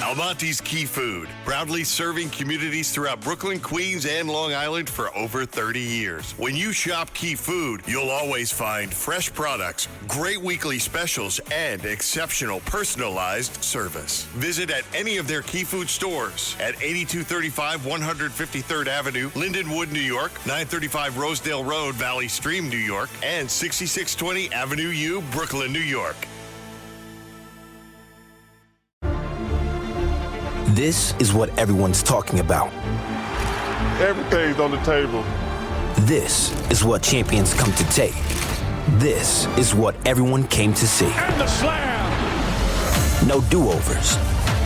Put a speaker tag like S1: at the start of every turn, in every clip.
S1: Almonte's Key Food, proudly serving communities throughout Brooklyn, Queens, and Long Island for over 30 years. When you shop Key Food, you'll always find fresh products, great weekly specials, and exceptional personalized service. Visit at any of their Key Food stores at 8235 153rd Avenue, Lindenwood, New York, 935 Rosedale Road, Valley Stream, New York, and 6620 Avenue U, Brooklyn, New York.
S2: This is what everyone's talking about.
S3: Everything's on the table.
S2: This is what champions come to take. This is what everyone came to see.
S4: And the slam!
S2: No do-overs.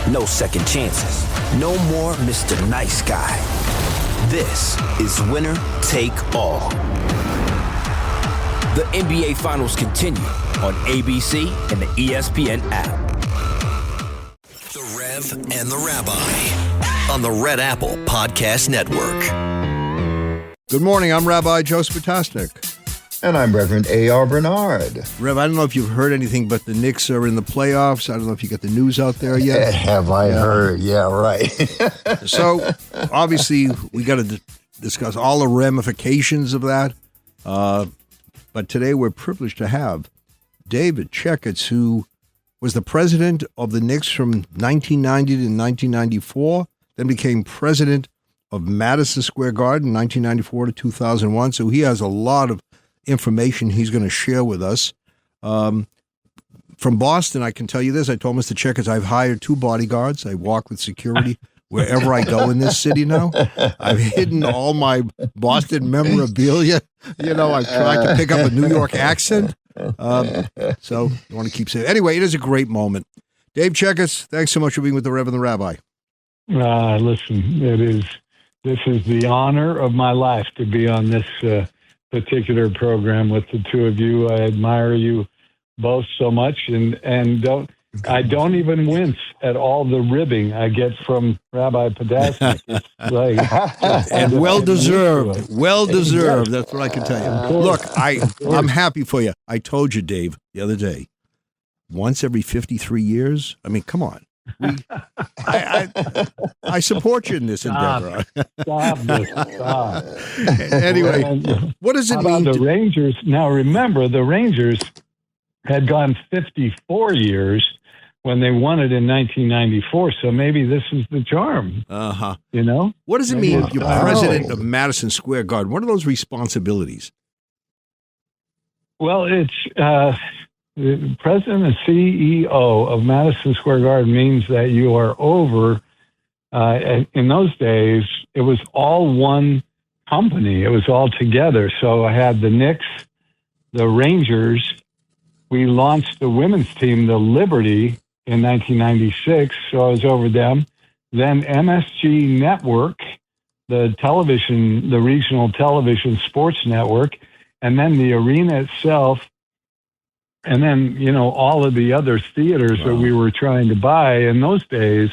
S2: No second chances. No more Mr. Nice Guy. This is winner take all. The NBA Finals continue on ABC and the ESPN app.
S5: The Rev and the Rabbi on the Red Apple Podcast Network.
S6: Good morning. I'm Rabbi Joseph Potasnik.
S7: And I'm Reverend A.R. Bernard.
S6: Rev, I don't know if you've heard anything, but the Knicks are in the playoffs. I don't know if you got the news out there yet.
S7: Have I heard? Yeah, right.
S6: So, obviously, we got to discuss all the ramifications of that. But today we're privileged to have David Checketts, who was the president of the Knicks from 1990 to 1994, then became president of Madison Square Garden, 1994 to 2001. So he has a lot of information he's going to share with us. From Boston, I can tell you this. I told Mr. Checketts I've hired 2 bodyguards. I walk with security wherever I go in this city now. I've hidden all my Boston memorabilia. You know, I've tried to pick up a New York accent. So I want to keep saying. Anyway, it is a great moment. Dave Checketts, thanks so much for being with the Rev and the Rabbi.
S8: Listen, this is the honor of my life to be on this particular program with the two of you. I admire you both so much, and I don't even wince at all the ribbing I get from Rabbi Potasnik.
S6: And well deserved. Well deserved. That's what I can tell you. Look, I'm happy for you. I told you, Dave, the other day, once every 53 years. I mean, come on. I support you in this endeavor.
S8: Stop.
S6: Anyway, what does it mean?
S8: The Rangers. Now, remember, the Rangers had gone 54 years when they won it in 1994. So maybe this is the charm. You know?
S6: What does it mean if you're president of Madison Square Garden? What are those responsibilities?
S8: Well, it's the president and CEO of Madison Square Garden means that you are over. In those days, it was all one company. It was all together. So I had the Knicks, the Rangers. We launched the women's team, the Liberty, in 1996. So I was over them. Then MSG Network, the regional television sports network, and then the arena itself. And then, all of the other theaters that we were trying to buy in those days.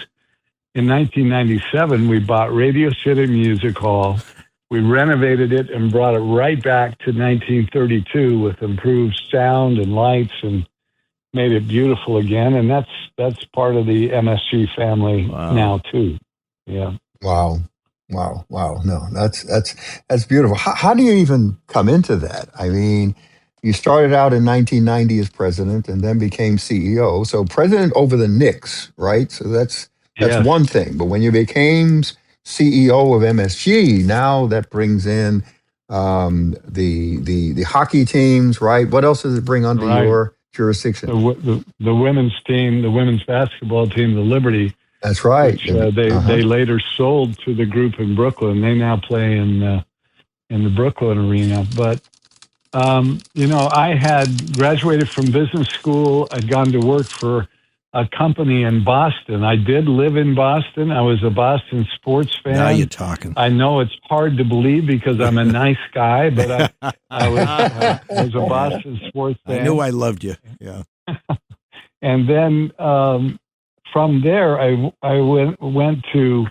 S8: In 1997, we bought Radio City Music Hall. We renovated it and brought it right back to 1932 with improved sound and lights and made it beautiful again. And that's part of the MSG family now too. Yeah.
S7: Wow. No, that's beautiful. How do you even come into that? I mean, you started out in 1990 as president and then became CEO. So president over the Knicks, right? So that's one thing. But when you became CEO of MSG, now that brings in the hockey teams, right? What else does it bring under your jurisdiction?
S8: The women's team, the women's basketball team, the Liberty.
S7: That's right.
S8: Which, they later sold to the group in Brooklyn. They now play in the Brooklyn arena. But I had graduated from business school. I'd gone to work for a company in Boston. I did live in Boston. I was a Boston sports fan.
S6: Now you're talking.
S8: I know it's hard to believe because I'm a nice guy, but I was a Boston sports fan.
S6: I knew I loved you. Yeah.
S8: And then from there, I went to,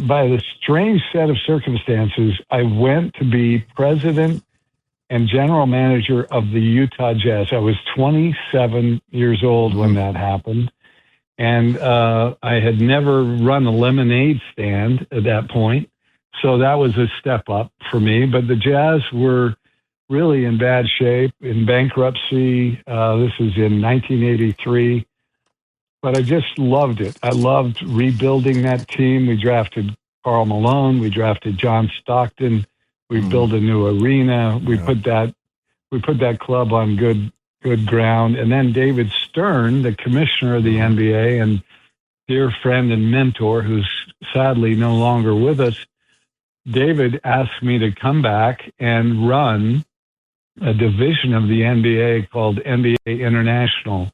S8: by the strange set of circumstances, I went to be president and general manager of the Utah Jazz. I was 27 years old when that happened. And I had never run a lemonade stand at that point. So that was a step up for me. But the Jazz were really in bad shape, in bankruptcy. This was in 1983. But I just loved it. I loved rebuilding that team. We drafted Karl Malone. We drafted John Stockton. We built a new arena. We put that club on good ground. And then David Stern, the commissioner of the NBA and dear friend and mentor, who's sadly no longer with us, David asked me to come back and run a division of the NBA called NBA International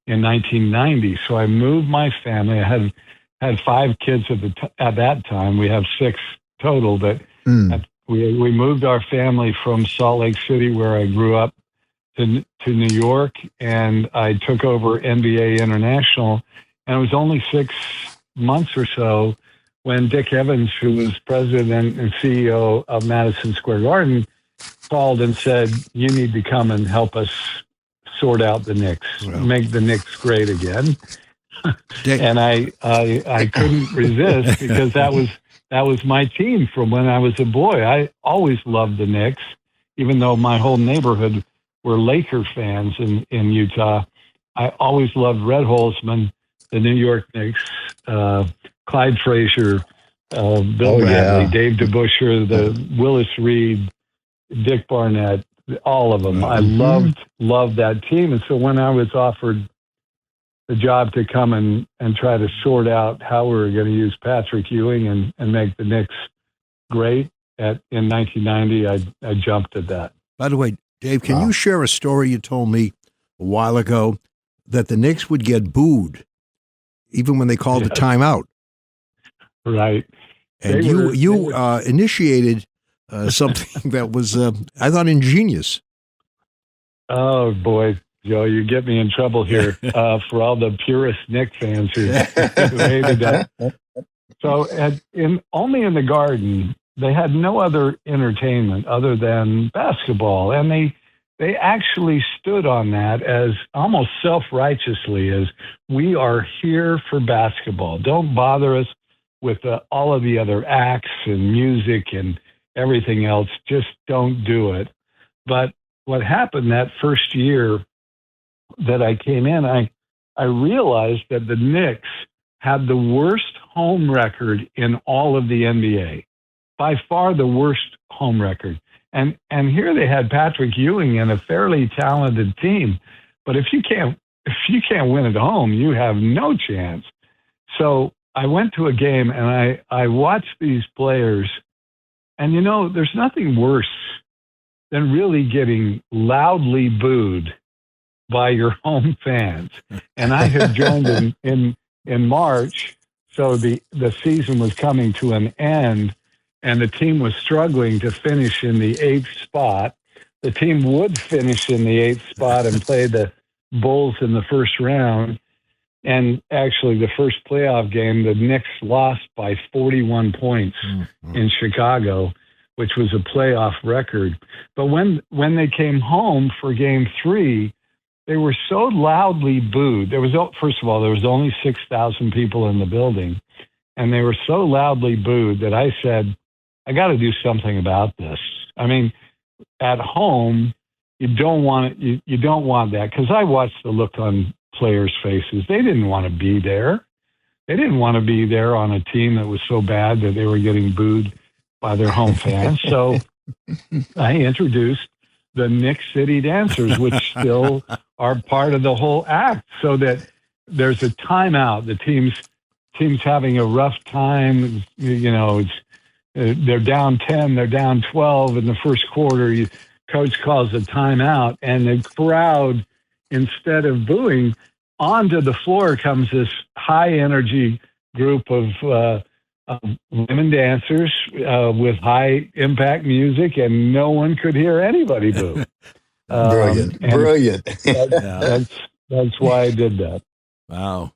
S8: in 1990. So I moved my family. I had 5 kids at that time. We have 6 total, but we moved our family from Salt Lake City, where I grew up, to New York, and I took over NBA International. And it was only 6 months or so when Dick Evans, who was president and CEO of Madison Square Garden, called and said, "You need to come and help us sort out the Knicks, make the Knicks great again." And I couldn't resist, because that was my team from when I was a boy. I always loved the Knicks, even though my whole neighborhood were Laker fans in Utah. I always loved Red Holzman, the New York Knicks, Clyde Frazier, Bill Bradley, Dave DeBusschere, the Willis Reed, Dick Barnett, all of them. I loved that team. And so when I was offered the job to come and try to sort out how we were going to use Patrick Ewing and make the Knicks great in 1990, I jumped at that.
S6: By the way, Dave, can you share a story you told me a while ago that the Knicks would get booed even when they called the timeout?
S8: Right.
S6: And you initiated something that was, I thought, ingenious.
S8: Oh, boy, Joe, you get me in trouble here for all the purist Knicks fans who hated that. So only in the Garden, they had no other entertainment other than basketball. And they actually stood on that as almost self-righteously, as we are here for basketball. Don't bother us with all of the other acts and music and everything else. Just don't do it. But what happened that first year that I came in, I realized that the Knicks had the worst home record in all of the NBA, by far the worst home record. And here they had Patrick Ewing and a fairly talented team, but if you can't win at home, you have no chance. So I went to a game and I watched these players, and there's nothing worse than really getting loudly booed by your home fans. And I had joined in March, so the season was coming to an end, and the team was struggling to finish in the 8th spot. The team would finish in the 8th spot and play the Bulls in the first round. And actually, the first playoff game, the Knicks lost by 41 points in Chicago, which was a playoff record. But when they came home for Game 3, they were so loudly booed. First of all, there was only 6,000 people in the building, and they were so loudly booed that I said, I got to do something about this. I mean, at home, you don't want it. You don't want that, because I watched the look on players' faces. They didn't want to be there. They didn't want to be there on a team that was so bad that they were getting booed by their home fans. So I introduced the Knicks City Dancers, which still are part of the whole act, so that there's a timeout. The team's having a rough time. They're down 10, they're down 12 in the first quarter. Coach calls a timeout, and the crowd, instead of booing, onto the floor comes this high-energy group of women dancers with high-impact music, and no one could hear anybody boo.
S7: Brilliant.
S8: That's why I did that.
S6: Wow.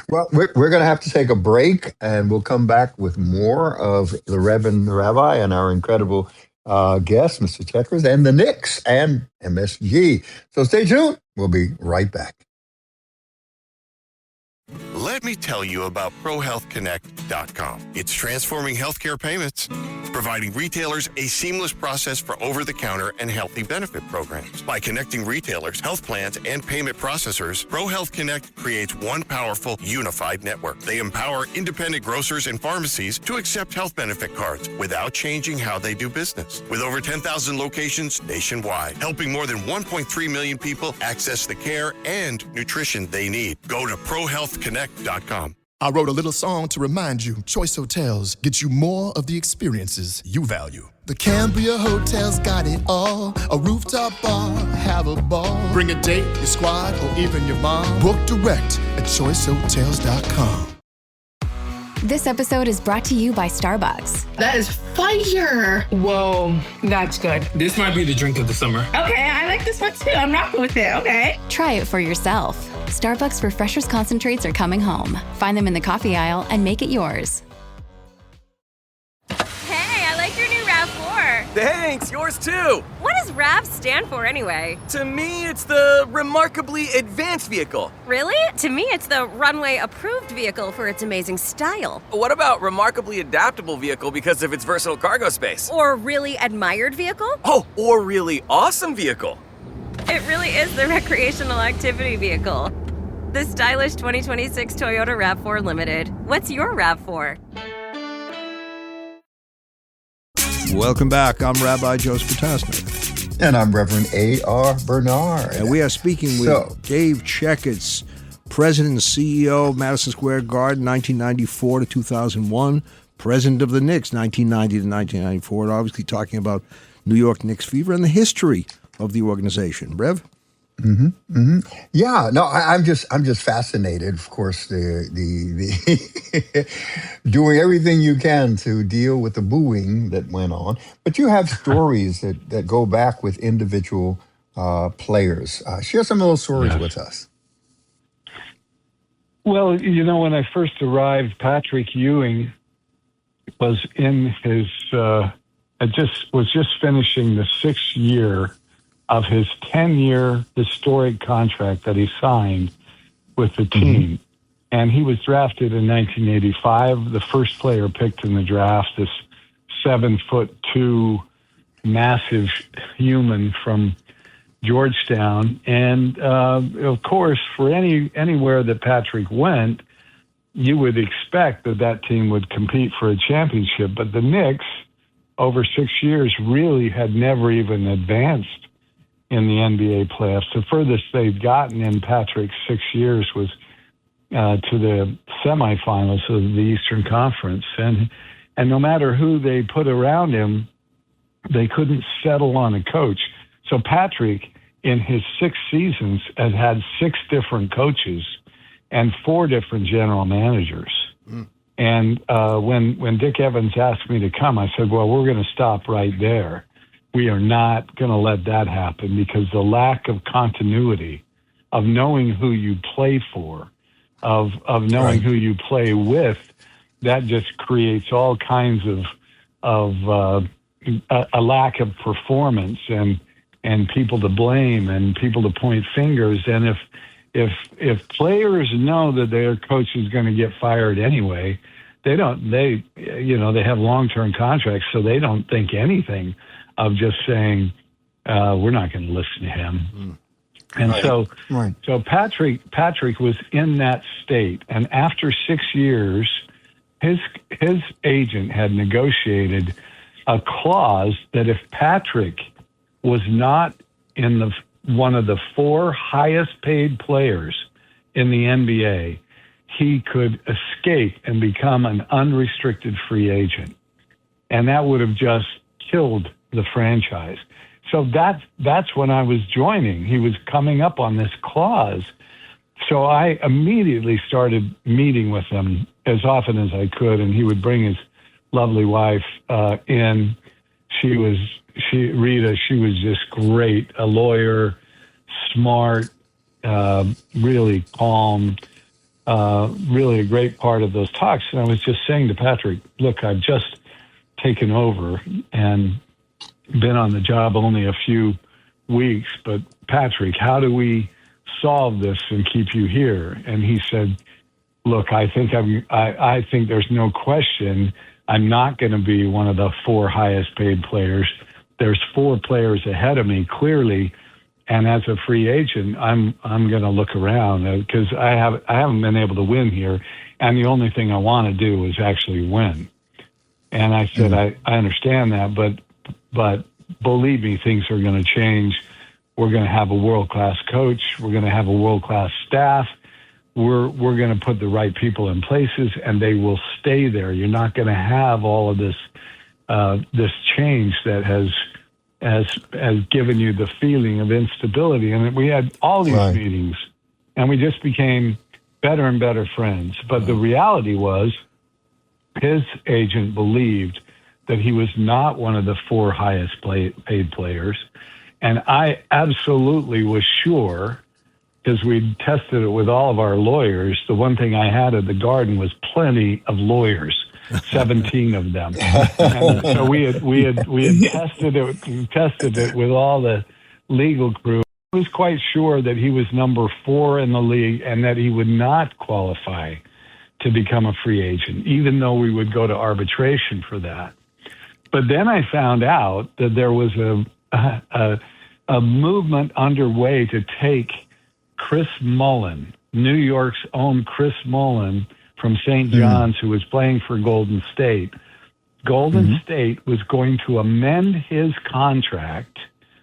S7: Well, we're going to have to take a break, and we'll come back with more of the Rev and the Rabbi and our incredible guest, Mr. Checketts, and the Knicks and MSG. So stay tuned. We'll be right back.
S1: Let me tell you about ProHealthConnect.com. It's transforming healthcare payments, providing retailers a seamless process for over-the-counter and healthy benefit programs. By connecting retailers, health plans, and payment processors, ProHealth Connect creates one powerful, unified network. They empower independent grocers and pharmacies to accept health benefit cards without changing how they do business. With over 10,000 locations nationwide, helping more than 1.3 million people access the care and nutrition they need. Go to ProHealthConnect.com.
S9: I wrote a little song to remind you, Choice Hotels get you more of the experiences you value. The Cambria Hotel's got it all. A rooftop bar, have a ball. Bring a date, your squad, or even your mom. Book direct at choicehotels.com.
S10: This episode is brought to you by Starbucks.
S11: That is fire. Whoa, that's good.
S12: This might be the drink of the summer.
S11: Okay, I like this one too. I'm rocking with it. Okay.
S10: Try it for yourself. Starbucks Refreshers Concentrates are coming home. Find them in the coffee aisle and make it yours.
S13: Hey, I like your new RAV4.
S14: Thanks, yours too.
S13: What does RAV stand for anyway?
S14: To me, it's the Remarkably Advanced Vehicle.
S13: Really? To me, it's the Runway Approved Vehicle for its amazing style.
S14: What about Remarkably Adaptable Vehicle because of its versatile cargo space?
S13: Or Really Admired Vehicle?
S14: Oh, or Really Awesome Vehicle.
S13: It really is the recreational activity vehicle. The stylish 2026 Toyota RAV4 Limited. What's your RAV4?
S6: Welcome back. I'm Rabbi Joseph Potasnik.
S7: And I'm Reverend A.R. Bernard.
S6: And we are speaking with Dave Checketts, President and CEO of Madison Square Garden, 1994 to 2001, President of the Knicks, 1990 to 1994, and obviously talking about New York Knicks fever and the history of the organization. Rev?
S7: Yeah, no, I'm just fascinated. Of course, the doing everything you can to deal with the booing that went on. But you have stories that go back with individual players. Share some of those stories with us.
S8: Well, when I first arrived, Patrick Ewing was in his was just finishing the 6th year of his 10-year historic contract that he signed with the team. And he was drafted in 1985, the first player picked in the draft, this 7'2" massive human from Georgetown. And of course, for anywhere that Patrick went, you would expect that team would compete for a championship. But the Knicks, over 6 years, really had never even advanced in the NBA playoffs. The furthest they'd gotten in Patrick's 6 years was to the semifinals of the Eastern Conference. And no matter who they put around him, they couldn't settle on a coach. So Patrick, in his 6 seasons, had 6 different coaches and 4 different general managers. And when Dick Evans asked me to come, I said, well, we're going to stop right there. We are not going to let that happen because the lack of continuity, of knowing who you play for, of knowing who you play with, that just creates all kinds of a lack of performance and people to blame and people to point fingers. And if players know that their coach is going to get fired anyway, they have long-term contracts, so they don't think anything of just saying, we're not going to listen to him. And so Patrick was in that state. And after 6 years, his agent had negotiated a clause that if Patrick was not in one of the 4 highest paid players in the NBA, he could escape and become an unrestricted free agent. And that would have just killed the franchise. So that's when I was joining. He was coming up on this clause. So I immediately started meeting with him as often as I could, and he would bring his lovely wife in. Rita, she was just great, a lawyer, smart, really calm, really a great part of those talks. And I was just saying to Patrick, look, I've just taken over and been on the job only a few weeks, but Patrick, how do we solve this and keep you here? And he said, look, I think there's no question I'm not going to be one of the 4 highest paid players. There's 4 players ahead of me, clearly. And as a free agent, I'm going to look around because I haven't been able to win here. And the only thing I want to do is actually win. And I said, I understand that, but believe me, things are going to change. We're going to have a world-class coach. We're going to have a world-class staff. We're going to put the right people in places, and they will stay there. You're not going to have all of this change that has given you the feeling of instability. And we had all these meetings, and we just became better and better friends. But the reality was, his agent believed that he was not one of the 4 highest paid players, and I absolutely was sure. Because we tested it with all of our lawyers. The one thing I had at the Garden was plenty of lawyers, 17 of them. And so we had tested it with all the legal crew. I was quite sure that he was number 4 in the league and that he would not qualify to become a free agent, even though we would go to arbitration for that. But then I found out that there was a movement underway to take Chris Mullin, New York's own Chris Mullin from St. John's, who was playing for Golden State. Golden State was going to amend his contract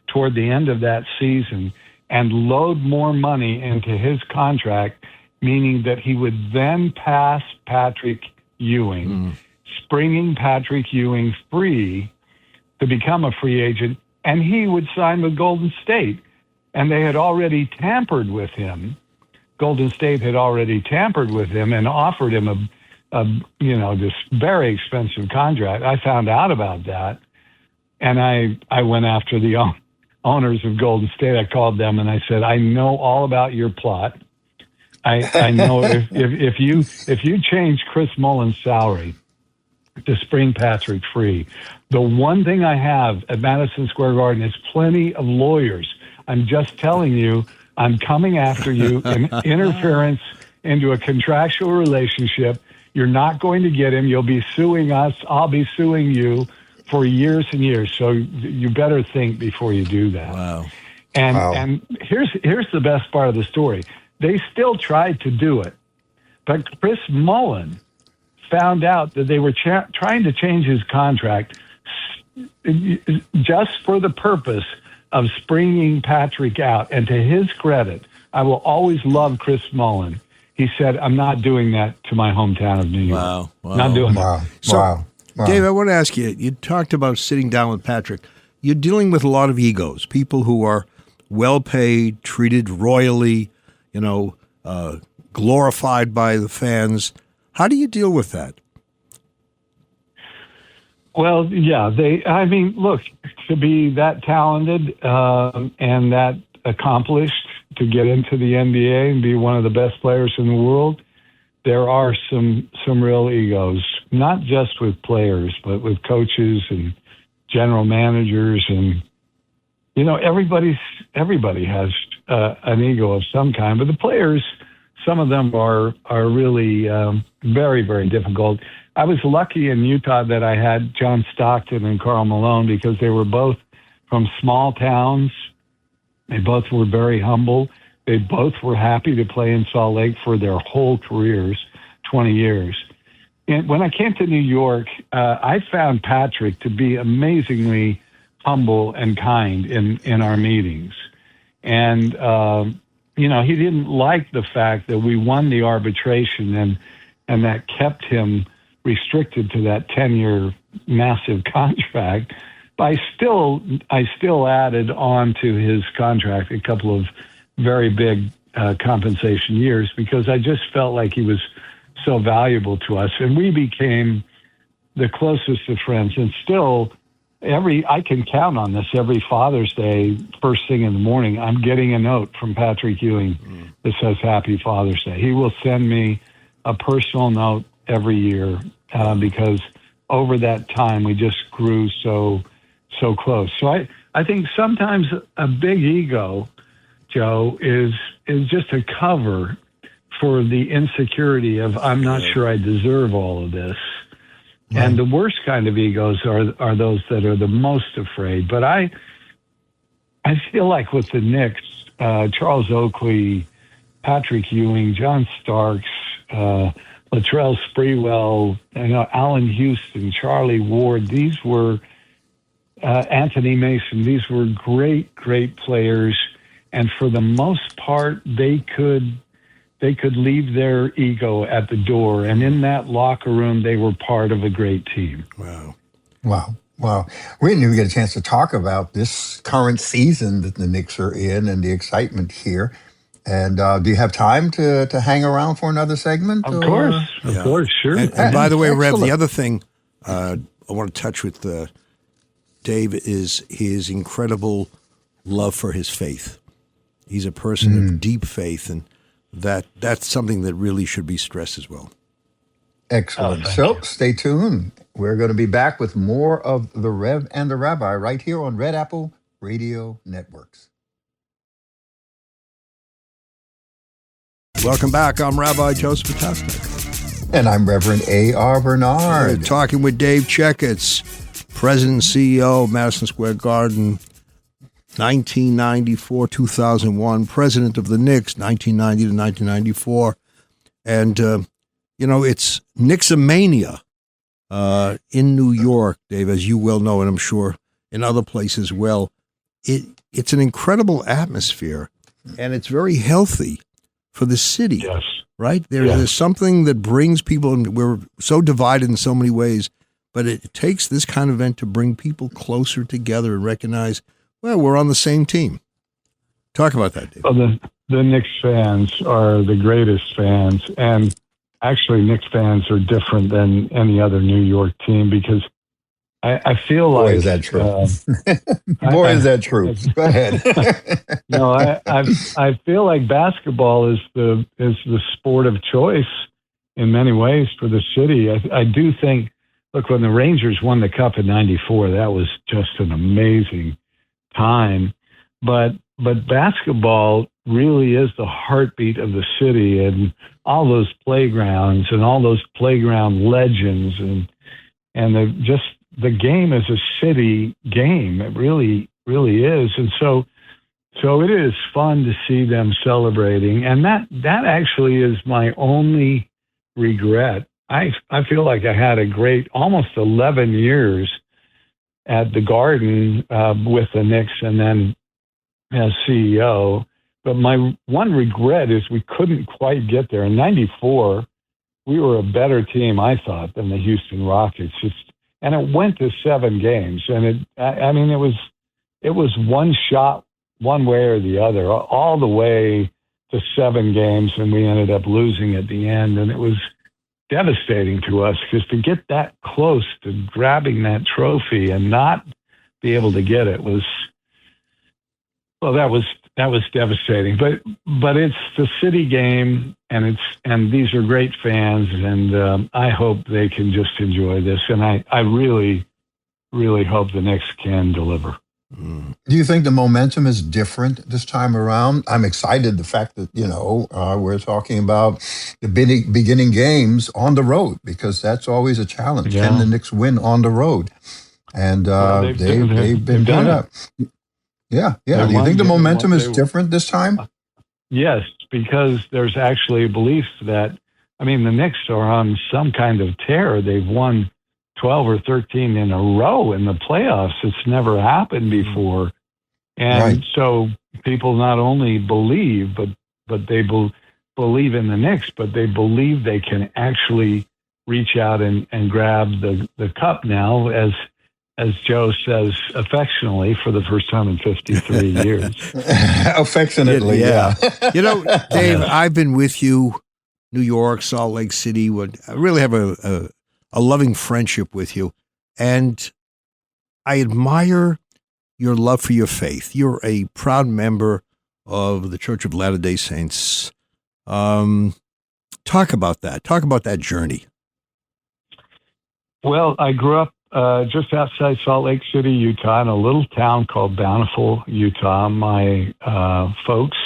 S8: toward the end of that season and load more money into his contract, meaning that he would then pass Patrick Ewing, springing Patrick Ewing free to become a free agent, and he would sign with Golden State. And they had already tampered with him. Golden State had already tampered with him and offered him this very expensive contract. I found out about that, and I went after the owners of Golden State. I called them and I said, I know all about your plot. I know if you change Chris Mullin's salary to spring Patrick free, the one thing I have at Madison Square Garden is plenty of lawyers. I'm just telling you, I'm coming after you in interference into a contractual relationship. You're not going to get him. You'll be suing us. I'll be suing you for years and years. So you better think before you do that.
S6: Wow.
S8: And here's the best part of the story. They still tried to do it, but Chris Mullin found out that they were trying to change his contract just for the purpose of springing Patrick out. And to his credit, I will always love Chris Mullin. He said, I'm not doing that to my hometown of New York.
S6: Wow.
S8: Not doing that.
S6: So, Dave, I want to ask you, you talked about sitting down with Patrick. You're dealing with a lot of egos, people who are well-paid, treated royally, glorified by the fans. How do you deal with that?
S8: Well, yeah, look, to be that talented and that accomplished, to get into the NBA and be one of the best players in the world, there are some real egos, not just with players, but with coaches and general managers. And, everybody has an ego of some kind, but the players, some of them are really very, very difficult. I was lucky in Utah that I had John Stockton and Karl Malone because they were both from small towns. They both were very humble. They both were happy to play in Salt Lake for their whole careers, 20 years. And when I came to New York, I found Patrick to be amazingly humble and kind in our meetings. And, he didn't like the fact that we won the arbitration and that kept him restricted to that 10-year massive contract. But I still added on to his contract a couple of very big compensation years because I just felt like he was so valuable to us. And we became the closest of friends. And still, I can count on this, every Father's Day, first thing in the morning, I'm getting a note from Patrick Ewing that says Happy Father's Day. He will send me a personal note every year because over that time we just grew so close. So I think sometimes a big ego, Joe, is just a cover for the insecurity of, I'm not sure I deserve all of this. Right. And the worst kind of egos are those that are the most afraid. But I feel like with the Knicks, Charles Oakley, Patrick Ewing, John Starks, Latrell Sprewell, Allen Houston, Charlie Ward, these were Anthony Mason. These were great, great players. And for the most part, they could leave their ego at the door. And in that locker room, they were part of a great team.
S6: Wow.
S7: We didn't even get a chance to talk about this current season that the Knicks are in and the excitement here. And do you have time to hang around for another segment?
S8: Of course, sure.
S6: And by the way, Rev, the other thing I want to touch with Dave is his incredible love for his faith. He's a person of deep faith, and that's something that really should be stressed as well.
S7: Excellent. Stay tuned. We're going to be back with more of The Rev and the Rabbi right here on Red Apple Radio Networks.
S6: Welcome back. I'm Rabbi Joseph Potasnik.
S7: And I'm Reverend A.R. Bernard.
S6: We're talking with Dave Checketts, President and CEO of Madison Square Garden, 1994-2001, President of the Knicks, 1990 to 1994. And, it's Knicksomania in New York, Dave, as you well know, and I'm sure in other places as well. It's an incredible atmosphere, and it's very healthy for the city.
S8: Yes.
S6: Right? There's something that brings people, and we're so divided in so many ways, but it takes this kind of event to bring people closer together and recognize, well, we're on the same team. Talk about that, Dave.
S8: Well, the Knicks fans are the greatest fans, and actually Knicks fans are different than any other New York team because I feel like...
S7: Boy, is that true. Is that true. Go ahead.
S8: No, I feel like basketball is the sport of choice in many ways for the city. I do think, look, when the Rangers won the Cup in '94, that was just an amazing time. But basketball really is the heartbeat of the city, and all those playgrounds and all those playground legends and the game is a city game. It really, really is. And so it is fun to see them celebrating. And that actually is my only regret. I feel like I had a great almost 11 years at the Garden with the Knicks and then as CEO. But my one regret is we couldn't quite get there. In '94, we were a better team, I thought, than the Houston Rockets. And it went to 7 games, and it was one shot, one way or the other, all the way to 7 games, and we ended up losing at the end, and it was devastating to us because to get that close to grabbing that trophy and not be able to get it was, well, that was devastating. But it's the city game, and these are great fans, and I hope they can just enjoy this. And I really, really hope the Knicks can deliver.
S7: Do you think the momentum is different this time around? I'm excited the fact that, we're talking about the beginning games on the road, because that's always a challenge. Yeah. Can the Knicks win on the road? And they've been doing it. Yeah. Do you think the momentum is different this time?
S8: Yes, because there's actually a belief that, the Knicks are on some kind of tear. They've won 12 or 13 in a row in the playoffs. It's never happened before. And so people not only believe, but they believe in the Knicks, but they believe they can actually reach out and grab the cup now, as Joe says affectionately, for the first time in 53 years.
S7: Affectionately, yeah.
S6: Dave, I've been with you, New York, Salt Lake City. I really have a loving friendship with you, and I admire your love for your faith. You're a proud member of the Church of Latter-day Saints. Talk about that. Talk about that journey.
S8: Well, I grew up just outside Salt Lake City, Utah, in a little town called Bountiful, Utah. My folks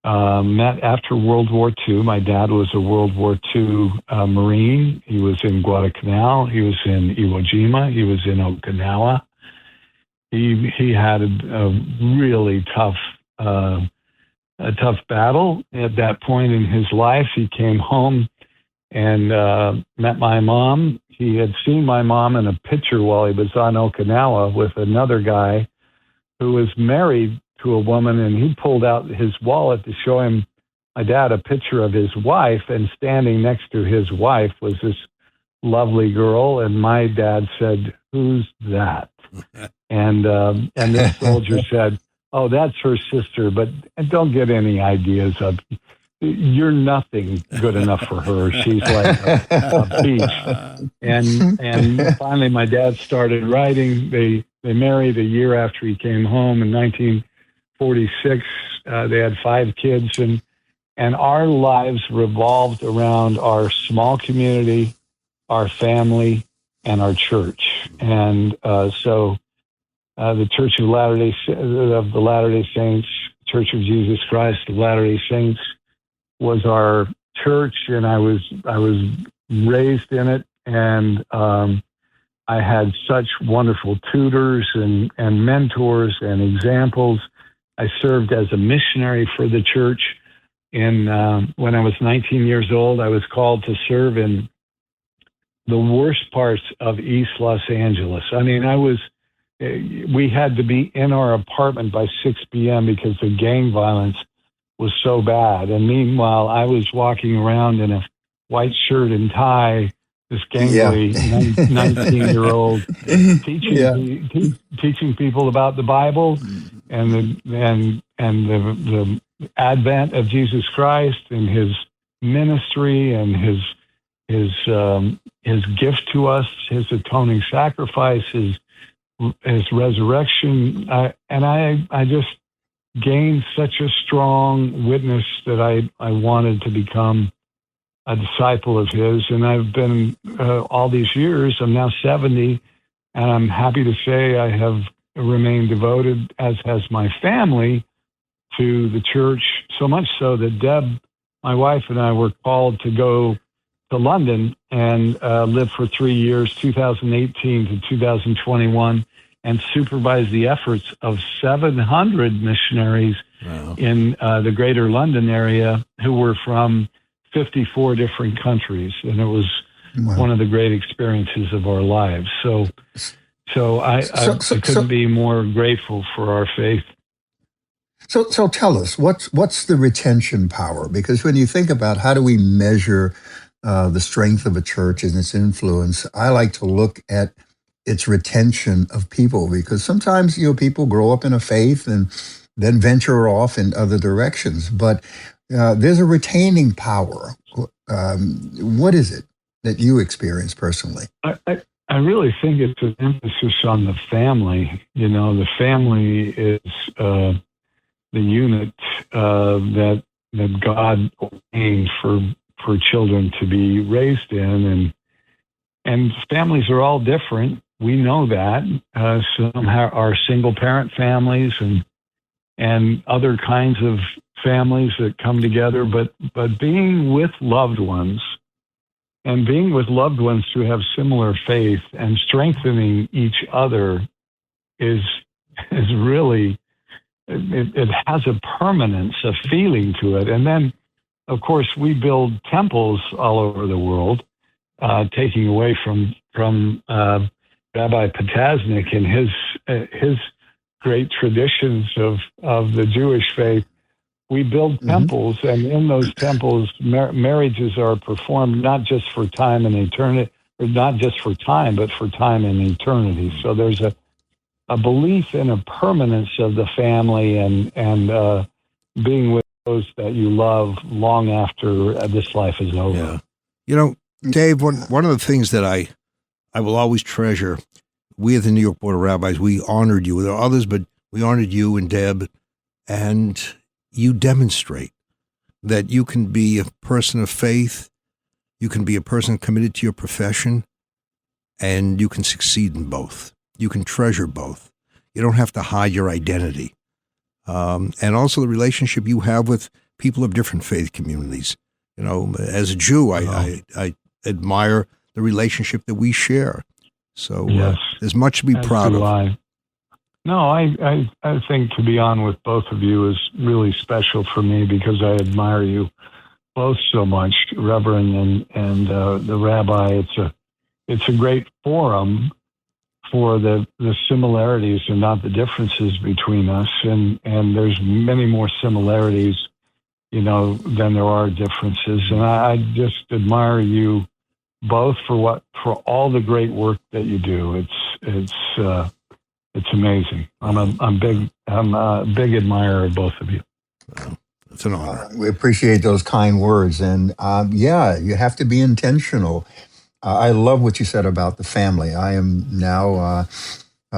S8: met after World War II. My dad was a World War II Marine. He was in Guadalcanal. He was in Iwo Jima. He was in Okinawa. He had a really tough battle at that point in his life. He came home and met my mom. He had seen my mom in a picture while he was on Okinawa with another guy who was married to a woman, and he pulled out his wallet to show him, my dad, a picture of his wife, and standing next to his wife was this lovely girl, and my dad said, "Who's that?" And this soldier said, "Oh, that's her sister, but don't get any ideas of, you're nothing good enough for her. She's like a beast." And finally, my dad started writing. They married a year after he came home in 1946. They had 5 kids, and our lives revolved around our small community, our family, and our church. And so the Church of the Latter-day Saints, Church of Jesus Christ of Latter-day Saints, was our church, and I was raised in it, and I had such wonderful tutors and mentors and examples. I served as a missionary for the church. When I was 19 years old, I was called to serve in the worst parts of East Los Angeles. I mean, we had to be in our apartment by 6 p.m. because the gang violence was so bad. And meanwhile, I was walking around in a white shirt and tie, this gangly 19-year-old, teaching people about the Bible and the advent of Jesus Christ and his ministry and his gift to us, his atoning sacrifice, his resurrection. I just gained such a strong witness that I wanted to become a disciple of his. And I've been all these years, I'm now 70, and I'm happy to say I have remained devoted, as has my family, to the church, so much so that Deb, my wife, and I were called to go to London and live for 3 years, 2018 to 2021, and supervise the efforts of 700 missionaries in the greater London area who were from 54 different countries. And it was one of the great experiences of our lives. So I couldn't be more grateful for our faith.
S7: So tell us, what's the retention power? Because when you think about how do we measure the strength of a church and its influence, I like to look at its retention of people, because sometimes, people grow up in a faith and then venture off in other directions. But there's a retaining power. What is it that you experience personally?
S8: I really think it's an emphasis on the family. The family is the unit that God ordained for children to be raised in, and families are all different. We know that. Some are single parent families and other kinds of families that come together, but being with loved ones and being with loved ones who have similar faith and strengthening each other is really, it has a permanence, a feeling to it. And then, of course, we build temples all over the world, taking away from Rabbi Potasnik and his great traditions of the Jewish faith. We build temples, and in those temples, marriages are performed not just for time and eternity, or not just for time, but for time and eternity. So there's a belief in a permanence of the family and being with those that you love long after this life is over.
S6: Yeah. Dave, one of the things that I will always treasure, we at the New York Board of Rabbis, we honored you. There are others, but we honored you and Deb, and you demonstrate that you can be a person of faith, you can be a person committed to your profession, and you can succeed in both. You can treasure both. You don't have to hide your identity. And also the relationship you have with people of different faith communities. You know, as a Jew, I admire the relationship that we share. So there's much to be proud of.
S8: No, I think to be on with both of you is really special for me because I admire you both so much, Reverend and the Rabbi. It's a great forum for the similarities and not the differences between us, and there's many more similarities, than there are differences. And I just admire you both for all the great work that you do. It's amazing. I'm a big admirer of both of you.
S6: It's an honor.
S7: We appreciate those kind words, and you have to be intentional. I love what you said about the family. I am now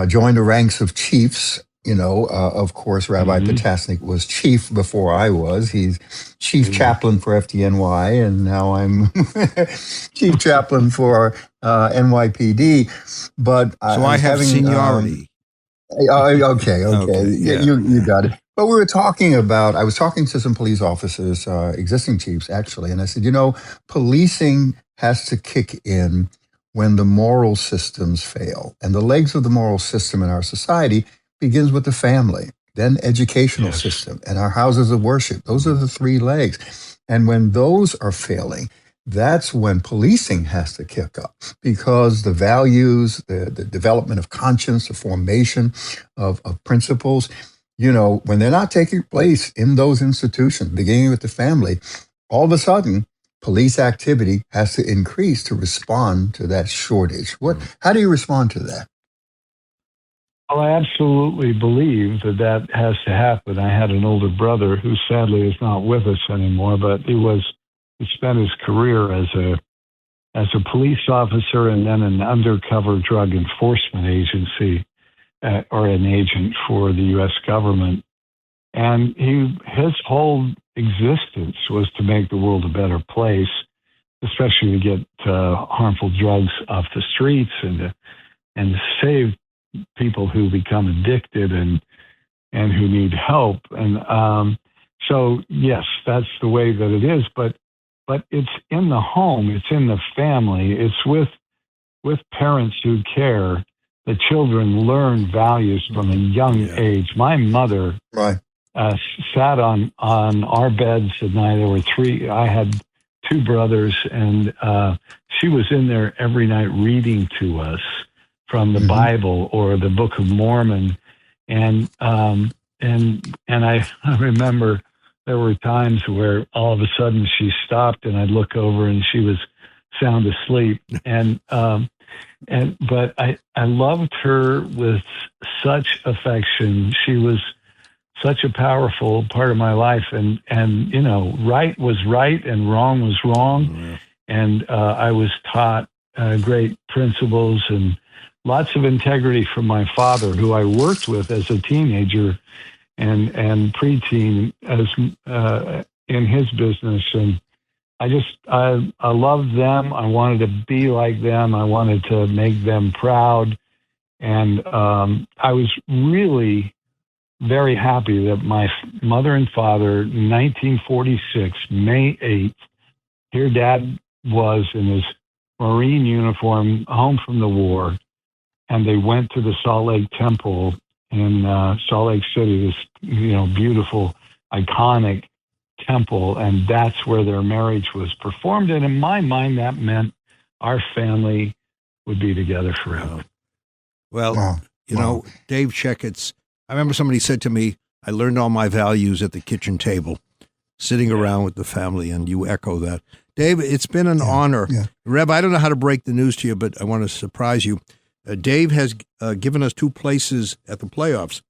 S7: joined the ranks of chiefs. Of course, Rabbi Potasnik was chief before I was. He's chief chaplain for FDNY, and now I'm chief chaplain for NYPD. But
S6: I have seniority.
S7: Okay. You got it. But we were talking about, I was talking to some police officers, existing chiefs actually, and I said, policing has to kick in when the moral systems fail. And the legs of the moral system in our society begins with the family, then educational system, and our houses of worship. Those are the three legs. And when those are failing, that's when policing has to kick up, because the values, the development of conscience, the formation of principles, when they're not taking place in those institutions, beginning with the family, all of a sudden, police activity has to increase to respond to that shortage. How do you respond to that?
S8: Well, I absolutely believe that has to happen. I had an older brother who sadly is not with us anymore, but he spent his career as a police officer and then an undercover drug enforcement agency or an agent for the U.S. government. And his whole existence was to make the world a better place, especially to get harmful drugs off the streets and to save people who become addicted and who need help. And so, yes, that's the way that it is. But it's in the home, it's in the family, it's with parents who care. The children learn values from a young age. My mother sat on our beds at night. There were three. I had two brothers, and she was in there every night reading to us from the Bible or the Book of Mormon. And I remember there were times where all of a sudden she stopped, and I'd look over and she was sound asleep. But I loved her with such affection. She was such a powerful part of my life, and right was right and wrong was wrong. And I was taught great principles and lots of integrity from my father, who I worked with as a teenager and preteen in his business. And I loved them. I wanted to be like them. I wanted to make them proud. And I was really very happy that my mother and father, 1946, May 8th, here Dad was in his Marine uniform, home from the war, and they went to the Salt Lake Temple in Salt Lake City, this beautiful, iconic temple, and that's where their marriage was performed. And in my mind, that meant our family would be together forever.
S6: Well, Dave Checketts, I remember somebody said to me, I learned all my values at the kitchen table, sitting around with the family, and you echo that. Dave, it's been an honor. Yeah. Reb, I don't know how to break the news to you, but I want to surprise you. Dave has given us 2 places at the playoffs.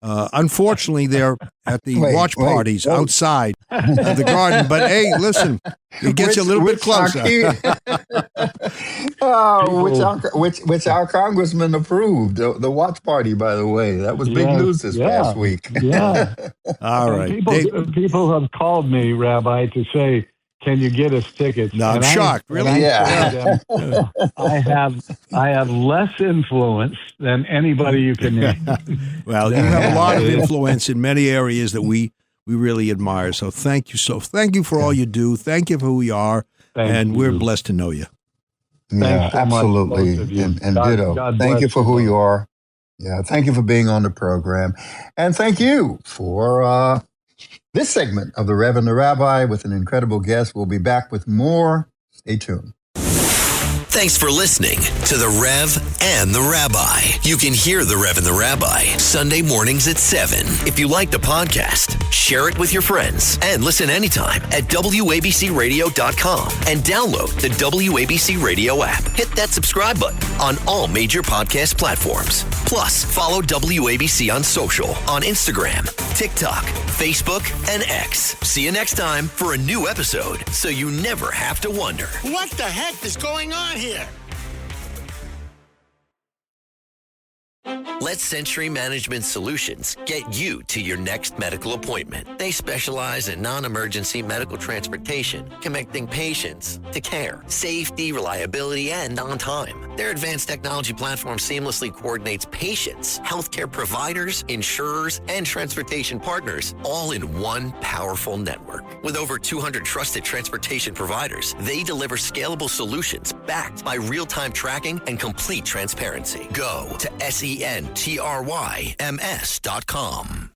S6: Unfortunately, they're at the watch parties outside of the Garden. But hey, listen, it gets you a little bit closer.
S7: Which our congressman approved the watch party. By the way, that was big news this past week.
S8: Yeah.
S6: All right.
S8: People have called me, Rabbi, to say, "Can you get us tickets?"
S6: No, I'm shocked. Really?
S8: Yeah. I have less influence than anybody you can name.
S6: Well, you have a lot of influence in many areas that we we really admire. So thank you. Thank you for all you do. Thank you for who you are. We're blessed to know you.
S7: Yeah,
S8: so
S7: absolutely.
S8: much,
S7: and ditto.
S8: God
S7: thank
S8: bless
S7: you for who you are. Yeah, thank you for being on the program. And thank you for this segment of The Rev and the Rabbi with an incredible guest. We'll be back with more. Stay tuned.
S5: Thanks for listening to The Rev and the Rabbi. You can hear The Rev and the Rabbi Sunday mornings at 7. If you like the podcast, share it with your friends and listen anytime at WABCRadio.com and download the WABC Radio app. Hit that subscribe button on all major podcast platforms. Plus, follow WABC on social on Instagram, TikTok, Facebook, and X. See you next time for a new episode so you never have to wonder.
S12: What the heck is going on here?
S5: Let Century Management Solutions get you to your next medical appointment. They specialize in non-emergency medical transportation, connecting patients to care, safety, reliability, and on time. Their advanced technology platform seamlessly coordinates patients, healthcare providers, insurers, and transportation partners all in one powerful network. With over 200 trusted transportation providers, they deliver scalable solutions backed by real-time tracking and complete transparency. Go to SENTRYMS.com.